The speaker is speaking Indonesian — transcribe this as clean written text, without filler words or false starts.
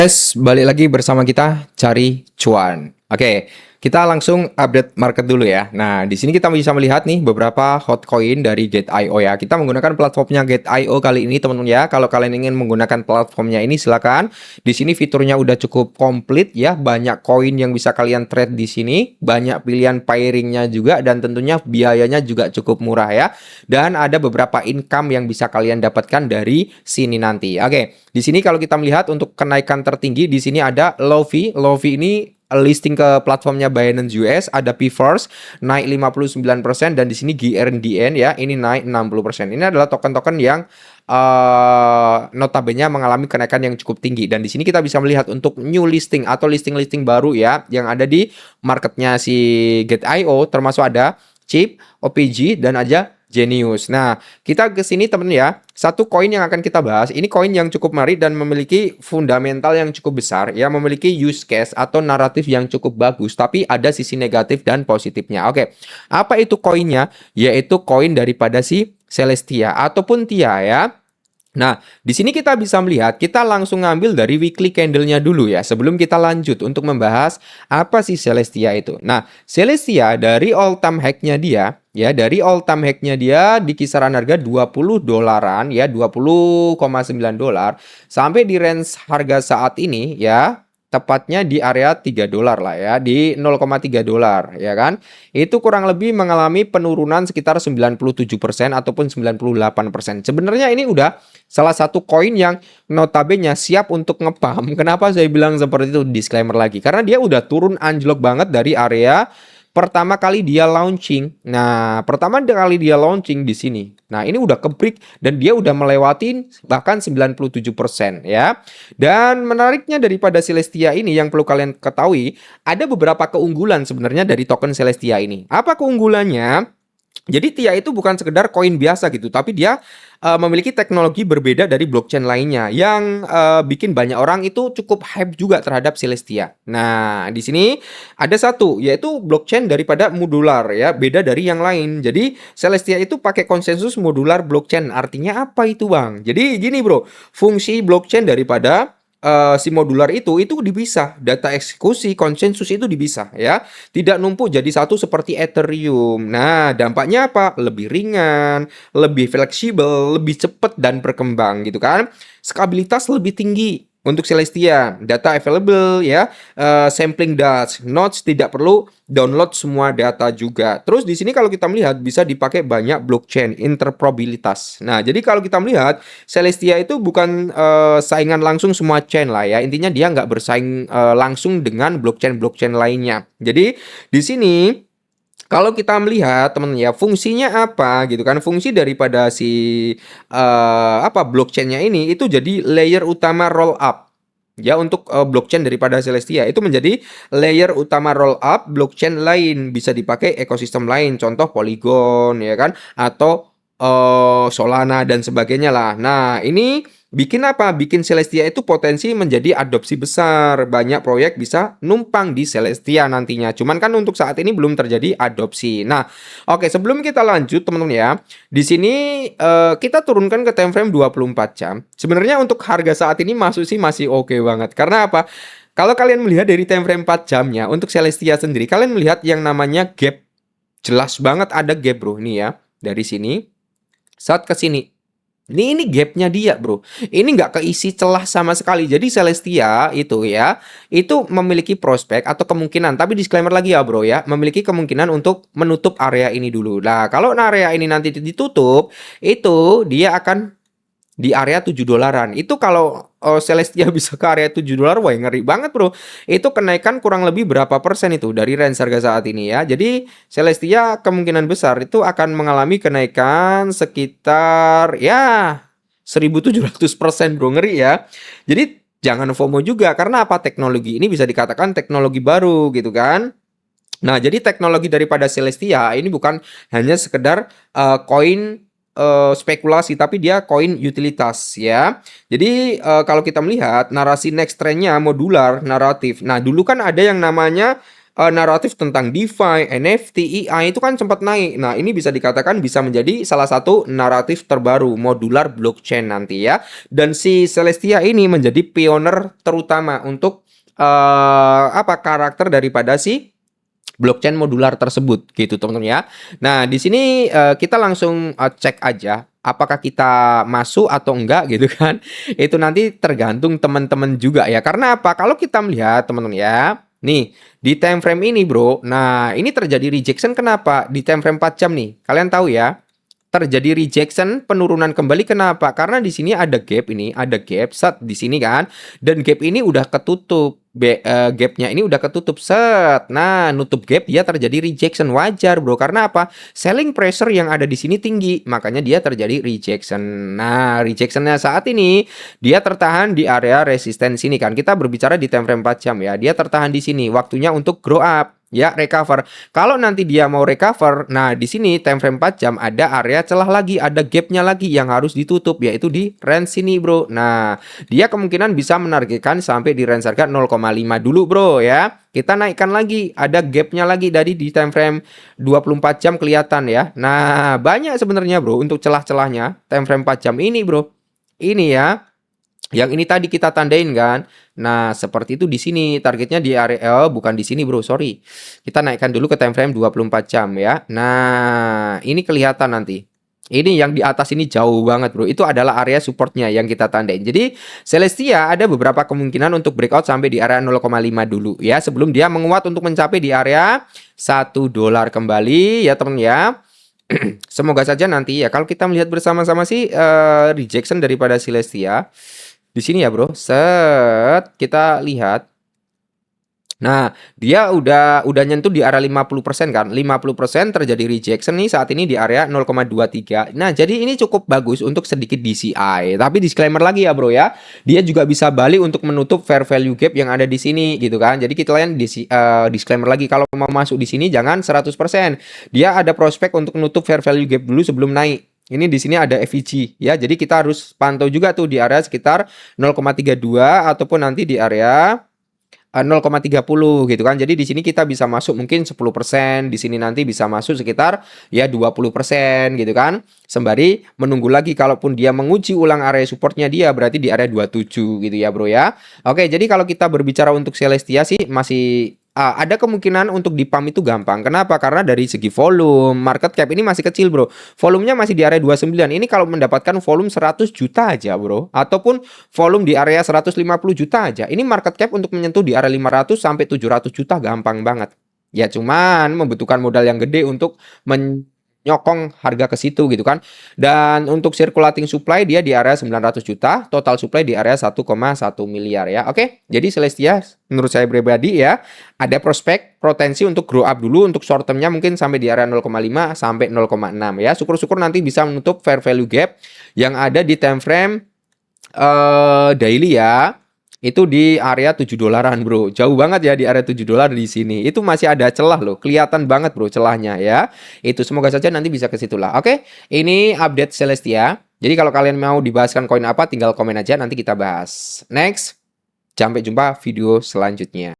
Balik lagi bersama kita cari cuan. Oke, kita langsung update market dulu ya. Nah, di sini kita bisa melihat nih beberapa hot coin dari Gate.io ya. Kita menggunakan platformnya Gate.io kali ini teman-teman ya. Kalau kalian ingin menggunakan platformnya ini silakan. Di sini fiturnya udah cukup komplit ya. Banyak koin yang bisa kalian trade di sini, banyak pilihan pairingnya juga dan tentunya biayanya juga cukup murah ya. Dan ada beberapa income yang bisa kalian dapatkan dari sini nanti. Oke, di sini kalau kita melihat untuk kenaikan tertinggi di sini ada Lofi. Lofi ini listing ke platformnya Binance US, ada P-Force naik 59% dan di sini GRDN ya, ini naik 60%. Ini adalah token-token yang notabene mengalami kenaikan yang cukup tinggi dan di sini kita bisa melihat untuk new listing atau listing-listing baru ya yang ada di marketnya si Gate.io, termasuk ada Chip, OPG dan aja Genius. Nah, kita ke sini temen ya. Satu koin yang akan kita bahas, ini koin yang cukup menarik dan memiliki fundamental yang cukup besar, ya, memiliki use case atau naratif yang cukup bagus, tapi ada sisi negatif dan positifnya. Oke, apa itu koinnya? Yaitu koin daripada si Celestia ataupun Tia ya. Nah, di sini kita bisa melihat, kita langsung ngambil dari weekly candle-nya dulu ya, sebelum kita lanjut untuk membahas apa sih Celestia itu. Nah, Celestia dari all time high-nya dia, ya, dari all time high-nya dia di kisaran harga 20 dolaran, ya, 20,9 dolar, sampai di range harga saat ini, ya, tepatnya di area 3 dolar lah ya, di 0,3 dolar ya kan. Itu kurang lebih mengalami penurunan sekitar 97% ataupun 98%. Sebenarnya ini udah salah satu koin yang notabene siap untuk ngepump. Kenapa saya bilang seperti itu? Disclaimer lagi. Karena dia udah turun anjlok banget dari area pertama kali dia launching. Nah, pertama kali dia launching di sini. Nah, ini udah kebreak dan dia udah melewatin bahkan 97% ya. Dan menariknya daripada Celestia ini yang perlu kalian ketahui, ada beberapa keunggulan sebenarnya dari token Celestia ini. Apa keunggulannya? Jadi Tia itu bukan sekedar koin biasa gitu, tapi dia memiliki teknologi berbeda dari blockchain lainnya yang bikin banyak orang itu cukup hype juga terhadap Celestia. Nah, di sini ada satu yaitu blockchain daripada modular ya, beda dari yang lain. Jadi Celestia itu pakai konsensus modular blockchain. Artinya apa itu, Bang? Jadi gini, Bro. Fungsi blockchain daripada si modular itu dipisah, data eksekusi konsensus itu dipisah ya, tidak numpuk jadi satu seperti Ethereum. Nah, dampaknya apa? Lebih ringan, lebih fleksibel, lebih cepat dan berkembang gitu kan. Skabilitas lebih tinggi untuk Celestia, data available ya, sampling data, nodes tidak perlu download semua data juga. Terus di sini kalau kita melihat bisa dipakai banyak blockchain, interoperabilitas. Nah, jadi kalau kita melihat Celestia itu bukan saingan langsung semua chain lah ya. Intinya dia nggak bersaing langsung dengan blockchain-blockchain lainnya. Jadi di sini kalau kita melihat teman ya fungsinya apa gitu kan, fungsi daripada si blockchainnya ini itu jadi layer utama roll up ya untuk blockchain daripada Celestia itu menjadi layer utama roll up blockchain lain, bisa dipakai ekosistem lain, contoh Polygon ya kan, atau Solana dan sebagainya lah. Nah, ini bikin apa? Bikin Celestia itu potensi menjadi adopsi besar. Banyak proyek bisa numpang di Celestia nantinya. Cuman kan untuk saat ini belum terjadi adopsi. Nah, oke, sebelum kita lanjut teman-teman ya. Di sini kita turunkan ke time frame 24 jam. Sebenarnya untuk harga saat ini masih oke banget. Karena apa? Kalau kalian melihat dari time frame 4 jamnya untuk Celestia sendiri, kalian melihat yang namanya gap. Jelas banget ada gap, Bro. Ini ya. Dari sini saat ke sini. Ini gapnya dia, Bro. Ini nggak keisi celah sama sekali. Jadi Celestia itu ya, itu memiliki prospek atau kemungkinan. Tapi disclaimer lagi ya, Bro ya, memiliki kemungkinan untuk menutup area ini dulu. Nah, kalau area ini nanti ditutup, itu dia akan di area 7 dolaran. Itu kalau Celestia bisa ke area 7 dolar, wah ngeri banget, Bro. Itu kenaikan kurang lebih berapa persen itu dari range harga saat ini ya. Jadi Celestia kemungkinan besar itu akan mengalami kenaikan sekitar ya 1700%, Bro. Ngeri ya. Jadi jangan FOMO juga karena apa? Teknologi ini bisa dikatakan teknologi baru gitu kan. Nah, jadi teknologi daripada Celestia ini bukan hanya sekedar koin spekulasi, tapi dia koin utilitas ya. Jadi kalau kita melihat narasi next trendnya modular naratif. Nah, dulu kan ada yang namanya naratif tentang DeFi, NFT, AI itu kan sempat naik. Nah, ini bisa dikatakan bisa menjadi salah satu naratif terbaru modular blockchain nanti ya. Dan si Celestia ini menjadi pioner terutama untuk apa karakter daripada si blockchain modular tersebut gitu teman-teman ya. Nah, di sini kita langsung cek aja apakah kita masuk atau enggak gitu kan. Itu nanti tergantung teman-teman juga ya. Karena apa? Kalau kita melihat teman-teman ya, nih di time frame ini, Bro. Nah, ini terjadi rejection kenapa? Di time frame 4 jam nih. Kalian tahu ya? Terjadi rejection, penurunan kembali kenapa? Karena di sini ada gap ini, ada gap set di sini kan. Dan gap ini udah ketutup. Gapnya ini udah ketutup set. Nah, nutup gap dia terjadi rejection wajar, Bro. Karena apa? Selling pressure yang ada di sini tinggi, makanya dia terjadi rejection. Nah, rejectionnya saat ini dia tertahan di area resisten sini kan. Kita berbicara di time frame 4 jam ya. Dia tertahan di sini. Waktunya untuk grow up. Ya, recover. Kalau nanti dia mau recover, nah di sini time frame 4 jam ada area celah lagi, ada gapnya lagi yang harus ditutup, yaitu di range sini, Bro. Nah, dia kemungkinan bisa menargetkan sampai di range harga 0,5 dulu, Bro ya. Kita naikkan lagi, ada gapnya lagi dari di time frame 24 jam kelihatan ya. Nah, banyak sebenarnya, Bro, untuk celah-celahnya time frame 4 jam ini, Bro. Ini ya. Yang ini tadi kita tandain kan. Nah, seperti itu di sini targetnya di area bukan di sini, Bro. Sorry. Kita naikkan dulu ke time frame 24 jam ya. Nah, ini kelihatan nanti. Ini yang di atas ini jauh banget, Bro. Itu adalah area supportnya yang kita tandain. Jadi, Celestia ada beberapa kemungkinan untuk breakout sampai di area 0,5 dulu ya, sebelum dia menguat untuk mencapai di area $1 kembali ya, teman ya. Semoga saja nanti ya kalau kita melihat bersama-sama sih rejection daripada Celestia di sini ya, Bro. Set, kita lihat. Nah, dia udah nyentuh di area 50% kan. 50% terjadi rejection nih saat ini di area 0,23. Nah, jadi ini cukup bagus untuk sedikit DCI. Tapi disclaimer lagi ya, Bro ya. Dia juga bisa balik untuk menutup fair value gap yang ada di sini gitu kan. Jadi kita lihat disclaimer lagi, kalau mau masuk di sini jangan 100%. Dia ada prospek untuk menutup fair value gap dulu sebelum naik. Ini di sini ada FVG ya. Jadi kita harus pantau juga tuh di area sekitar 0,32 ataupun nanti di area 0,30 gitu kan. Jadi di sini kita bisa masuk mungkin 10%, di sini nanti bisa masuk sekitar ya 20% gitu kan. Sembari menunggu lagi kalaupun dia menguji ulang area supportnya dia berarti di area 27 gitu ya, Bro ya. Oke, jadi kalau kita berbicara untuk Celestia sih masih ada kemungkinan untuk di pump itu gampang. Kenapa? Karena dari segi volume, market cap ini masih kecil, Bro. Volumenya masih di area 29. Ini kalau mendapatkan volume 100 juta aja, Bro. Ataupun volume di area 150 juta aja. Ini market cap untuk menyentuh di area 500 sampai 700 juta gampang banget. Ya cuman membutuhkan modal yang gede untuk nyokong harga ke situ gitu kan. Dan untuk circulating supply dia di area 900 juta, total supply di area 1,1 miliar ya. Oke, jadi Celestia menurut saya pribadi ya, ada prospek potensi untuk grow up dulu, untuk short termnya mungkin sampai di area 0,5 sampai 0,6 ya. Syukur-syukur nanti bisa menutup fair value gap yang ada di time frame daily ya. Itu di area $7, Bro. Jauh banget ya di area $7 di sini. Itu masih ada celah loh. Kelihatan banget, Bro, celahnya ya. Itu semoga saja nanti bisa ke situ lah. Oke, ini update Celestia. Jadi kalau kalian mau dibahaskan koin apa tinggal komen aja nanti kita bahas. Next. Sampai jumpa video selanjutnya.